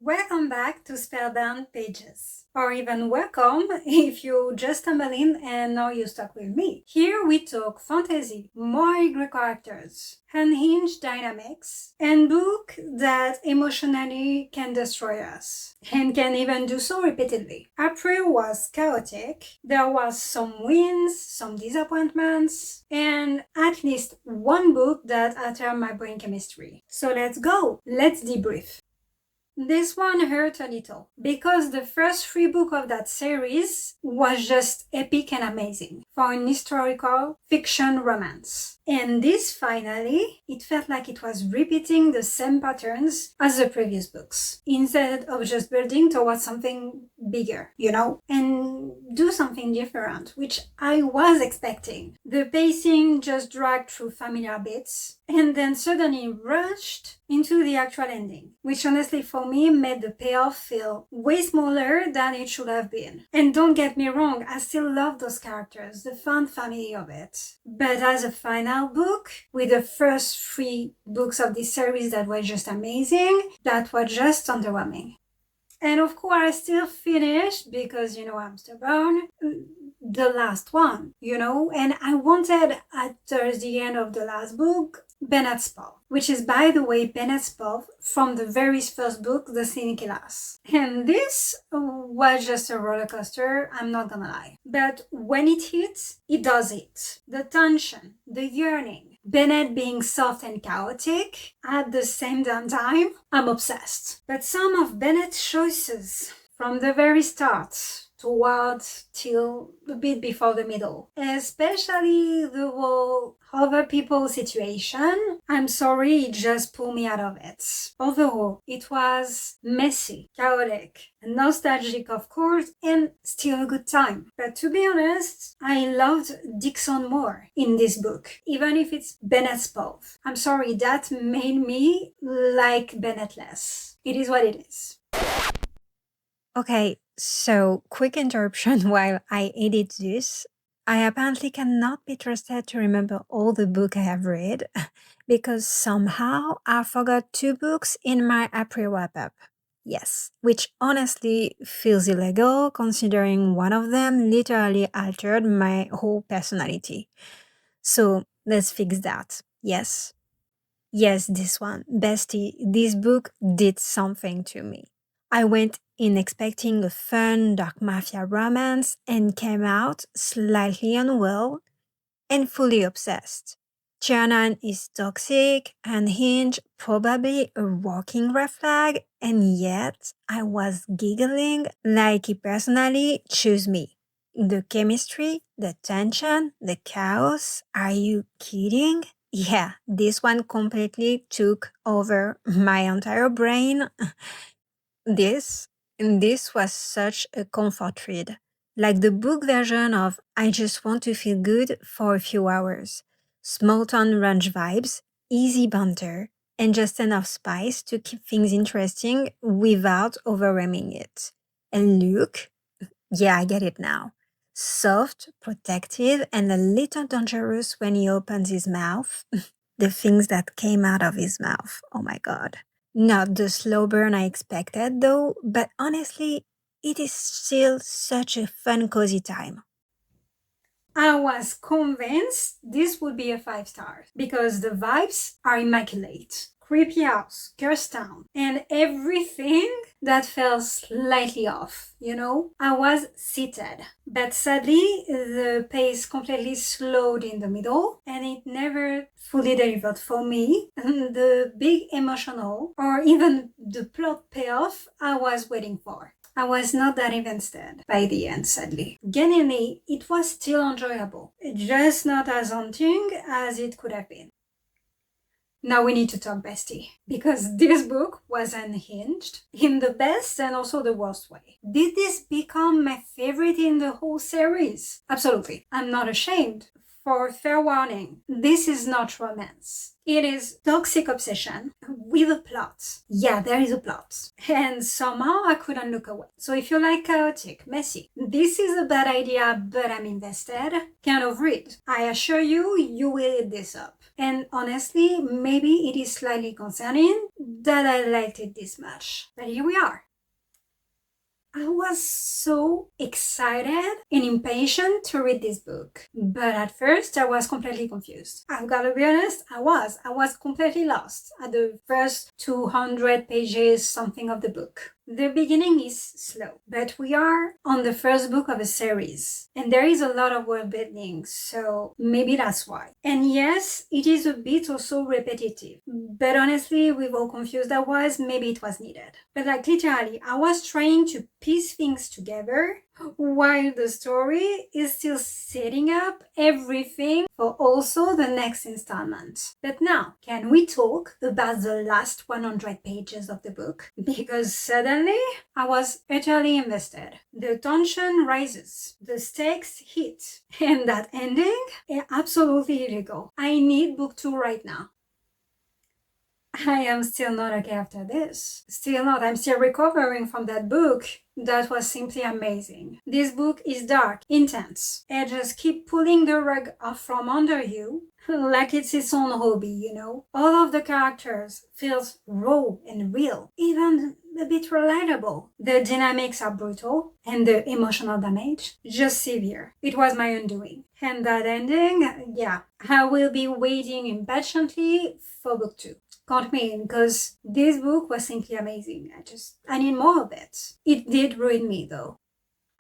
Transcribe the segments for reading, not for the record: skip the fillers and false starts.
Welcome back to Spellbound Pages. Or even welcome if you just stumbled in and now you're stuck with me. Here we talk fantasy, more Greek characters, unhinged dynamics, and book that emotionally can destroy us, and can even do so repeatedly. April was chaotic, there was some wins, some disappointments, and at least one book that altered my brain chemistry. So let's go, let's debrief. This one hurt a little because the first 3 books of that series was just epic and amazing for an historical fiction romance. And this finally, it felt like it was repeating the same patterns as the previous books, instead of just building towards something bigger, and do something different, which I was expecting. The pacing just dragged through familiar bits, and then suddenly rushed into the actual ending, which honestly for me made the payoff feel way smaller than it should have been. And don't get me wrong, I still love those characters, the fun family of it. But as a final book, with the first 3 books of this series that were just amazing, that was just underwhelming. And of course, I still finished, because I'm stubborn, the last one, and I wanted after the end of the last book, Bennett's Paw, which is, by the way, Bennett's Paw from the very first book, The Cynical Ass. And this was just a roller coaster, I'm not gonna lie. But when it hits, it does it. The tension, the yearning, Bennett being soft and chaotic at the same damn time, I'm obsessed. But some of Bennett's choices from the very start towards till a bit before the middle, especially the whole other people situation, I'm sorry, it just pulled me out of it. Overall, it was messy, chaotic, nostalgic of course, and still a good time. But to be honest, I loved Dixon more in this book, even if it's Bennett's Paw. I'm sorry, that made me like Bennett less. It is what it is. Okay, so quick interruption while I edit this. I apparently cannot be trusted to remember all the book I have read because somehow I forgot 2 books in my April wrap-up. Yes, which honestly feels illegal considering one of them literally altered my whole personality. So let's fix that. Yes. Yes, this one. Bestie, this book did something to me. I went in expecting a fun, dark mafia romance and came out slightly unwell and fully obsessed. Shannon is toxic, unhinged, probably a walking red flag, and yet I was giggling like he personally chose me. The chemistry, the tension, the chaos, are you kidding? Yeah, this one completely took over my entire brain. This was such a comfort read, like the book version of I just want to feel good for a few hours. Small town ranch vibes, easy banter, and just enough spice to keep things interesting without overwhelming it. And look, yeah, I get it now. Soft, protective, and a little dangerous when he opens his mouth. The things that came out of his mouth, oh my god. Not the slow burn I expected though, but honestly, it is still such a fun cozy time. I was convinced this would be a 5 stars because the vibes are immaculate. Creepy house, cursed town, and everything that felt slightly off, I was seated. But sadly, the pace completely slowed in the middle and it never fully delivered for me the big emotional or even the plot payoff I was waiting for. I was not that invested by the end, sadly. Genuinely, it was still enjoyable, just not as haunting as it could have been. Now we need to talk bestie, because this book was unhinged in the best and also the worst way. Did this become my favorite in the whole series? Absolutely. I'm not ashamed. For fair warning, this is not romance. It is toxic obsession with a plot. Yeah, there is a plot. And somehow I couldn't look away. So if you like chaotic, messy, this is a bad idea, but I'm invested, kind of read. I assure you, you will eat this up. And honestly, maybe it is slightly concerning that I liked it this much. But here we are. I was so excited and impatient to read this book. But at first, I was completely confused. I've got to be honest, I was completely lost at the first 200 pages something of the book. The beginning is slow, but we are on the first book of a series, and there is a lot of world building, so maybe that's why. And yes, it is a bit also repetitive, but honestly, with how confused I was, maybe it was needed. But like literally, I was trying to piece things together while the story is still setting up everything for also the next installment. But now, can we talk about the last 100 pages of the book? Because suddenly, I was utterly invested. The tension rises, the stakes hit, and that ending is absolutely illegal. I need book 2 right now. I am still not okay after this. Still not. I'm still recovering from that book. That was simply amazing. This book is dark, intense, and just keep pulling the rug off from under you like it's its own hobby, you know? All of the characters feels raw and real, even a bit relatable. The dynamics are brutal, and the emotional damage just severe. It was my undoing. And that ending, yeah, I will be waiting impatiently for book 2. Count me in, because this book was simply amazing. I need more of it. It did ruin me though.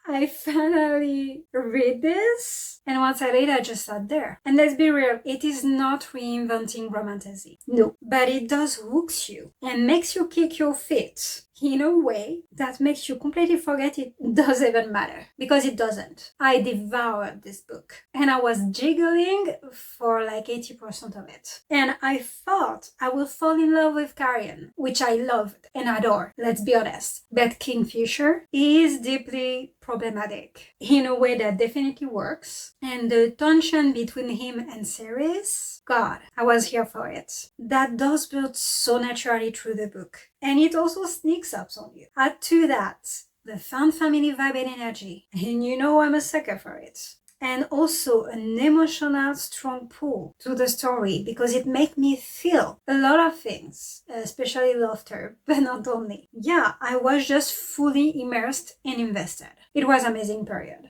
I finally read this, and once I read, I just sat there. And let's be real, it is not reinventing romantasy. No. But it does hook you and makes you kick your feet in a way that makes you completely forget it does even matter. Because it doesn't. I devoured this book, and I was jiggling for like 80% of it. And I thought I would fall in love with Carrion, which I loved and adore, let's be honest. But Kingfisher is deeply problematic in a way that definitely works. And the tension between him and Ceres, God, I was here for it. That does build so naturally through the book. And it also sneaks up on you. Add to that the found family vibe and energy, and you know I'm a sucker for it. And also an emotional strong pull to the story, because it made me feel a lot of things, especially laughter, but not only. Yeah, I was just fully immersed and invested. It was amazing period.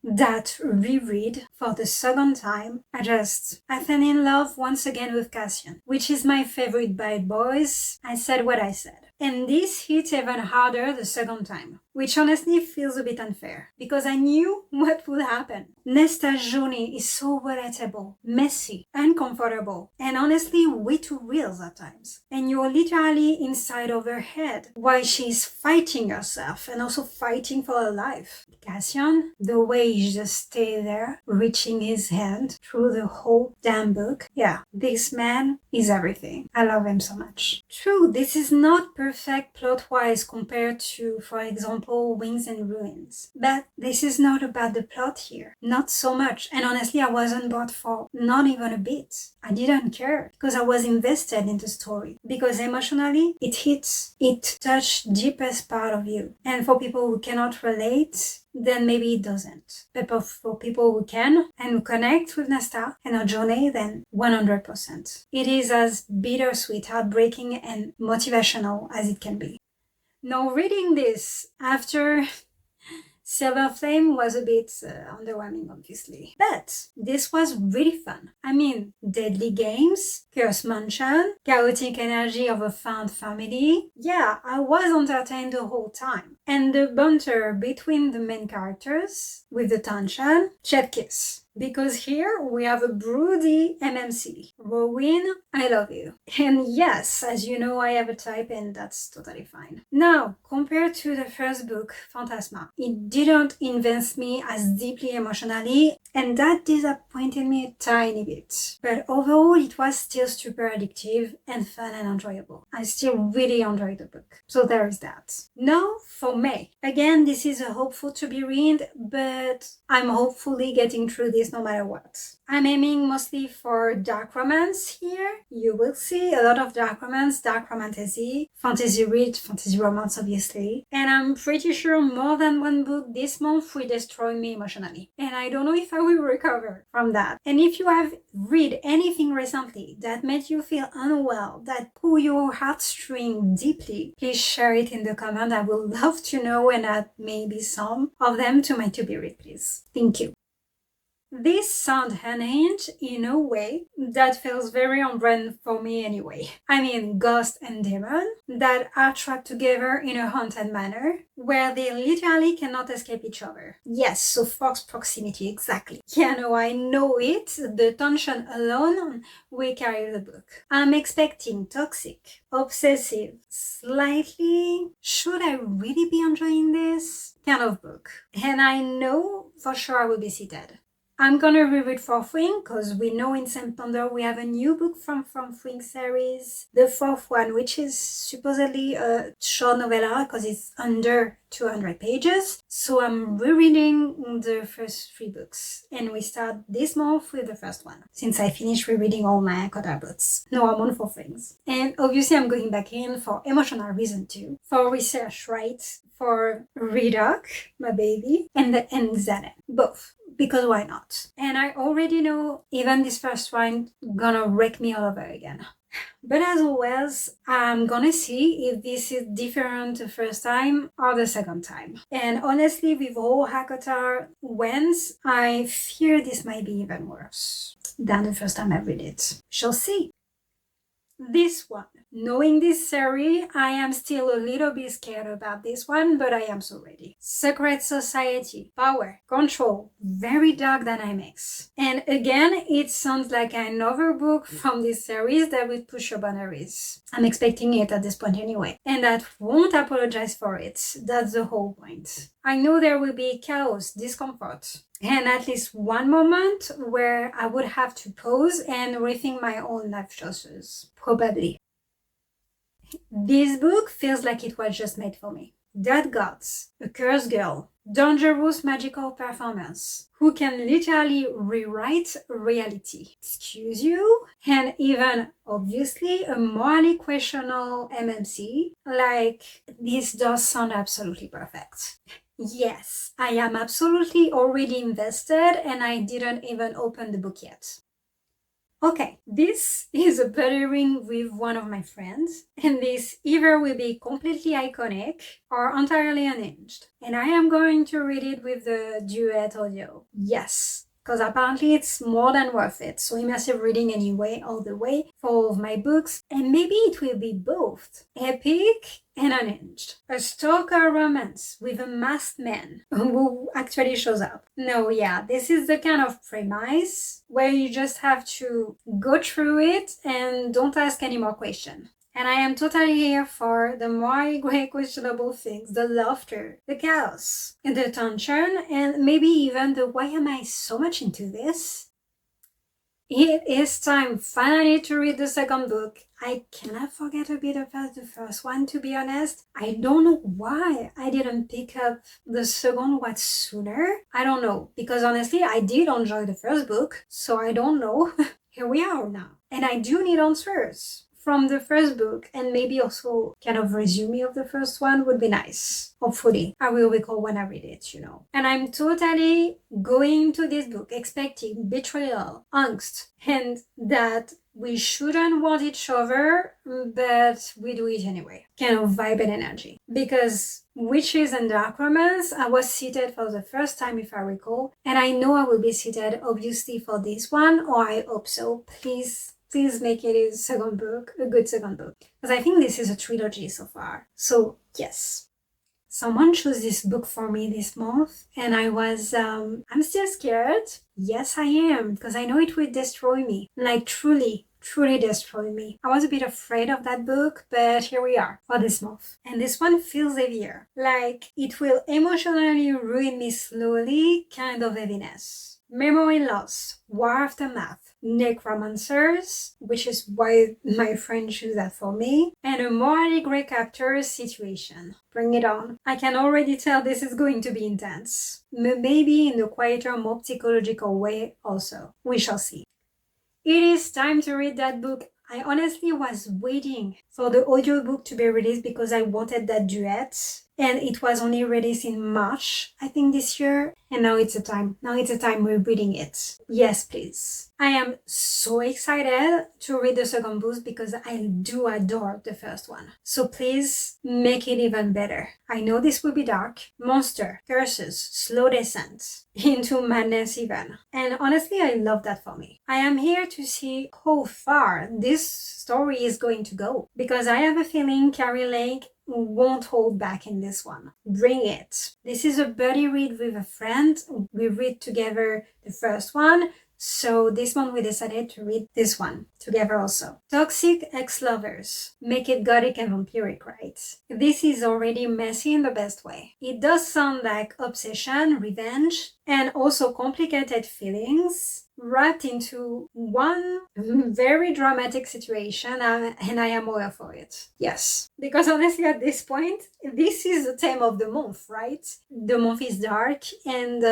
That reread for the second time, I fell in love once again with Cassian, which is my favorite bad boys. I said what I said. And this hit even harder the second time, which honestly feels a bit unfair, because I knew what would happen. Nesta's journey is so relatable, messy, uncomfortable, and honestly way too real at times. And you're literally inside of her head while she's fighting herself and also fighting for her life. Cassian, the way he just stayed there, reaching his hand through the whole damn book. Yeah, this man is everything. I love him so much. True, this is not perfect plot-wise compared to, for example, Wings and Ruins. But this is not about the plot here. Not so much. And honestly, I wasn't bored for not even a bit. I didn't care because I was invested in the story. Because emotionally, it hits. It touched deepest part of you. And for people who cannot relate, then maybe it doesn't. But for people who can and who connect with Nesta and her journey, then 100%. It is as bittersweet, heartbreaking, and motivational as it can be. Now, reading this after Silver Flame was a bit underwhelming, obviously. But this was really fun. I mean, deadly games, Curse Mansion, chaotic energy of a found family. Yeah, I was entertained the whole time. And the banter between the main characters, with the tension, chef kiss. Because here we have a broody MMC. Rowena, I love you. And yes, as you know, I have a type and that's totally fine. Now, compared to the first book, Phantasma, it didn't invest me as deeply emotionally, and that disappointed me a tiny bit. But overall, it was still super addictive and fun and enjoyable. I still really enjoyed the book. So there is that. Now, for May. Again, this is a hopeful to be read, but I'm hopefully getting through this no matter what. I'm aiming mostly for dark romance here. You will see a lot of dark romance, dark romantasy, fantasy read, fantasy romance obviously. And I'm pretty sure more than one book this month will destroy me emotionally. And I don't know if I will recover from that. And if you have read anything recently that made you feel unwell, that pull your heartstring deeply, please share it in the comment. I would love to know and add maybe some of them to my to-be read, please. Thank you. This sounds unhinged in a way that feels very on brand for me anyway. I mean, ghost and demon that are trapped together in a haunted manor where they literally cannot escape each other. Yes, so Fox proximity, exactly. Yeah, no, I know it. The tension alone will carry the book. I'm expecting toxic, obsessive, slightly, should I really be enjoying this kind of book? And I know for sure I will be seated. I'm gonna reread Fourth Wing because we know in September we have a new book from Wing series, the fourth one, which is supposedly a short novella because it's under 200 pages. So I'm rereading the first 3 books, and we start this month with the first one since I finished rereading all my Kota books. No, I'm on Fourth Wings, and obviously I'm going back in for emotional reason too, for research, right? For Redoc, my baby, and Zanen, both. Because why not? And I already know even this first one gonna wreck me all over again. But as always, I'm gonna see if this is different the first time or the second time. And honestly, with all Hakotar wins, I fear this might be even worse than the first time I read it. Shall see. This one. Knowing this series, I am still a little bit scared about this one, but I am so ready. Secret Society, power, control, very dark dynamics. And again, it sounds like another book from this series that will push your boundaries. I'm expecting it at this point anyway, and that won't apologize for it. That's the whole point. I know there will be chaos, discomfort, and at least one moment where I would have to pause and rethink my own life choices. Probably. This book feels like it was just made for me. Dead gods, a cursed girl, dangerous magical performance, who can literally rewrite reality. Excuse you? And even, obviously, a morally questionable MMC. Like, this does sound absolutely perfect. Yes, I am absolutely already invested and I didn't even open the book yet. Okay, this is a buttering with one of my friends, and this either will be completely iconic or entirely unhinged. And I am going to read it with the duet audio. Yes, because apparently it's more than worth it. So immersive reading anyway, all the way, for all of my books. And maybe it will be both epic and unhinged. A stalker romance with a masked man who actually shows up. No, yeah, this is the kind of premise where you just have to go through it and don't ask any more questions. And I am totally here for the more great questionable things, the laughter, the chaos, and the tension, and maybe even the why am I so much into this? It is time finally to read the second book. I cannot forget a bit about the first one, to be honest. I don't know why I didn't pick up the second one sooner. I don't know, because honestly, I did enjoy the first book, so I don't know. Here we are now. And I do need answers from the first book, and maybe also kind of resume of the first one would be nice. Hopefully, I will recall when I read it, you know. And I'm totally going to this book expecting betrayal, angst, and that we shouldn't want each other, but we do it anyway. Kind of vibe and energy. Because Witches and Dark Romance, I was seated for the first time, if I recall, and I know I will be seated, obviously, for this one, or I hope so. Please make it a second book, a good second book. Because I think this is a trilogy so far. So, yes. Someone chose this book for me this month, and I was, I'm still scared. Yes, I am, because I know it will destroy me. Like, truly destroy me. I was a bit afraid of that book, but here we are for this month. And this one feels heavier. Like, it will emotionally ruin me slowly, kind of heaviness. Memory loss, war aftermath, necromancers, which is why my friend chose that for me, and a morally grey captor's situation. Bring it on. I can already tell this is going to be intense. Maybe in a quieter, more psychological way also. We shall see. It is time to read that book. I honestly was waiting for the audiobook to be released because I wanted that duet. and it was only released in March, I think, this year. And now it's the time. Now it's the time we're reading it. Yes, please. I am so excited to read the second book because I do adore the first one. So please make it even better. I know this will be dark. Monster, curses, slow descent into madness even. And honestly, I love that for me. I am here to see how far this story is going to go because I have a feeling Carrie won't hold back in this one. Bring it. This is a buddy read with a friend. We read together the first one. So this one we decided to read this one together also. Toxic ex-lovers. Make it gothic and vampiric, right? This is already messy in the best way. It does sound like obsession, revenge, and also complicated feelings wrapped into one very dramatic situation, and I am aware for it. Yes. Because honestly, at this point, this is the theme of the month, right? The month is dark, and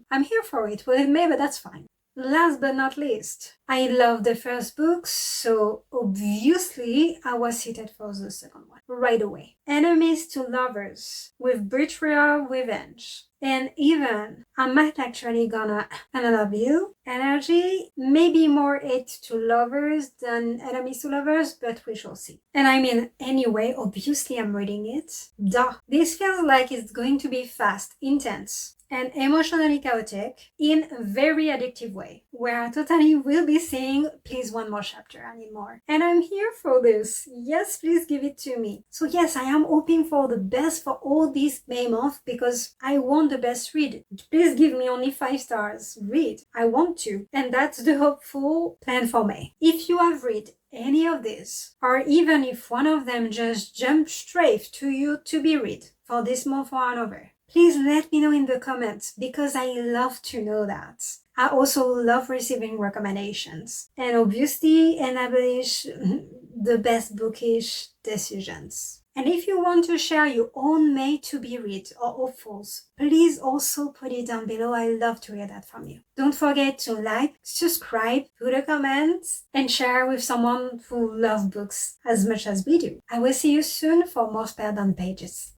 I'm here for it. Well, maybe that's fine. Last but not least, I love the first book, so obviously I was seated for the second one right away. Enemies to lovers with betrayal, revenge. And even I might actually gonna I love you energy, maybe more hate to lovers than enemies to lovers, but we shall see. And I mean, anyway, obviously I'm reading it. Duh. This feels like it's going to be fast, intense, and emotionally chaotic in a very addictive way, where I totally will be saying, please, one more chapter, I need more. And I'm here for this. Yes, please give it to me. So yes, I am hoping for the best for all this May month because I want the best read. Please give me only 5 stars. Read. I want to. And that's the hopeful plan for May. If you have read any of this, or even if one of them just jumped straight to you to be read for this month or another, please let me know in the comments because I love to know that. I also love receiving recommendations and obviously establish the best bookish decisions. And if you want to share your own May to be read or hopefuls, please also put it down below. I love to hear that from you. Don't forget to like, subscribe, put a comment, and share with someone who loves books as much as we do. I will see you soon for more Spellbound Pages.